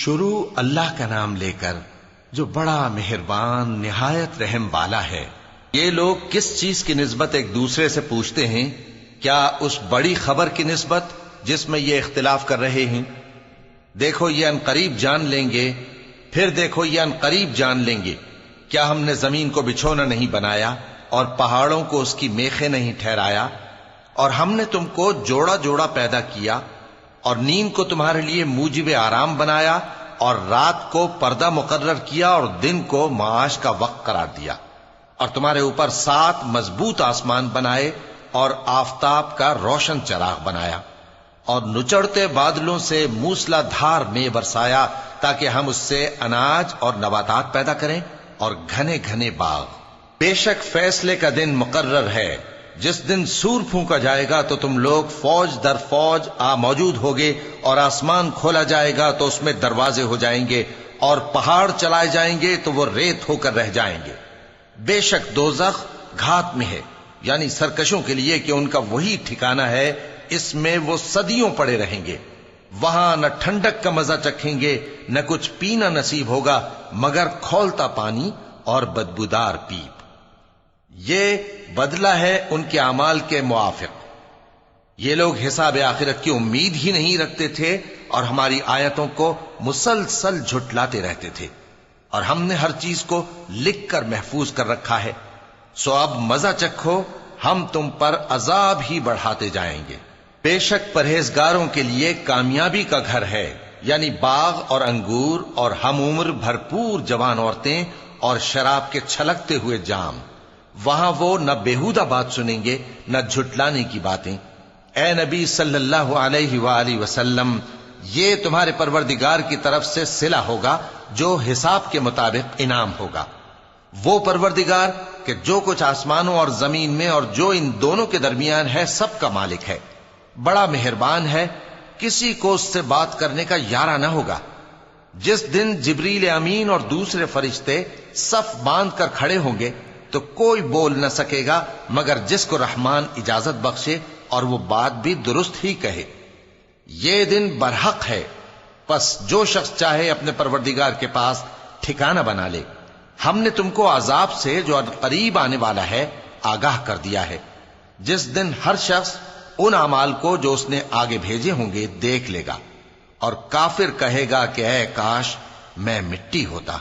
شروع اللہ کا نام لے کر جو بڑا مہربان نہایت رحم والا ہے۔ یہ لوگ کس چیز کی نسبت ایک دوسرے سے پوچھتے ہیں؟ کیا اس بڑی خبر کی نسبت جس میں یہ اختلاف کر رہے ہیں؟ دیکھو یہ عنقریب جان لیں گے، پھر دیکھو یہ عنقریب جان لیں گے۔ کیا ہم نے زمین کو بچھونا نہیں بنایا اور پہاڑوں کو اس کی میخیں نہیں ٹھہرایا؟ اور ہم نے تم کو جوڑا جوڑا پیدا کیا اور نیند کو تمہارے لیے موجب آرام بنایا اور رات کو پردہ مقرر کیا اور دن کو معاش کا وقت قرار دیا، اور تمہارے اوپر 7 مضبوط آسمان بنائے اور آفتاب کا روشن چراغ بنایا، اور نچڑتے بادلوں سے موسلا دھار میں برسایا تاکہ ہم اس سے اناج اور نباتات پیدا کریں اور گھنے گھنے باغ۔ بے شک فیصلے کا دن مقرر ہے، جس دن سور پھونکا جائے گا تو تم لوگ فوج در فوج موجود ہوگے، اور آسمان کھولا جائے گا تو اس میں دروازے ہو جائیں گے، اور پہاڑ چلائے جائیں گے تو وہ ریت ہو کر رہ جائیں گے۔ بے شک دوزخ گھات میں ہے، یعنی سرکشوں کے لیے کہ ان کا وہی ٹھکانہ ہے، اس میں وہ صدیوں پڑے رہیں گے۔ وہاں نہ ٹھنڈک کا مزہ چکھیں گے، نہ کچھ پینا نصیب ہوگا مگر کھولتا پانی اور بدبودار پیپ۔ یہ بدلہ ہے ان کے اعمال کے موافق۔ یہ لوگ حساب آخرت کی امید ہی نہیں رکھتے تھے اور ہماری آیتوں کو مسلسل جھٹلاتے رہتے تھے، اور ہم نے ہر چیز کو لکھ کر محفوظ کر رکھا ہے۔ سو اب مزہ چکھو، ہم تم پر عذاب ہی بڑھاتے جائیں گے۔ بے شک پرہیزگاروں کے لیے کامیابی کا گھر ہے، یعنی باغ اور انگور اور ہم عمر بھرپور جوان عورتیں اور شراب کے چھلکتے ہوئے جام۔ وہاں وہ نہ بیہودہ بات سنیں گے نہ جھٹلانے کی باتیں۔ اے نبی صلی اللہ علیہ وآلہ وسلم، یہ تمہارے پروردگار کی طرف سے صلہ ہوگا جو حساب کے مطابق انعام ہوگا۔ وہ پروردگار کہ جو کچھ آسمانوں اور زمین میں اور جو ان دونوں کے درمیان ہے سب کا مالک ہے، بڑا مہربان ہے، کسی کو اس سے بات کرنے کا یارہ نہ ہوگا۔ جس دن جبریل امین اور دوسرے فرشتے صف باندھ کر کھڑے ہوں گے تو کوئی بول نہ سکے گا مگر جس کو رحمان اجازت بخشے اور وہ بات بھی درست ہی کہے۔ یہ دن برحق ہے، پس جو شخص چاہے اپنے پروردگار کے پاس ٹھکانہ بنا لے۔ ہم نے تم کو عذاب سے جو قریب آنے والا ہے آگاہ کر دیا ہے، جس دن ہر شخص ان اعمال کو جو اس نے آگے بھیجے ہوں گے دیکھ لے گا، اور کافر کہے گا کہ اے کاش میں مٹی ہوتا۔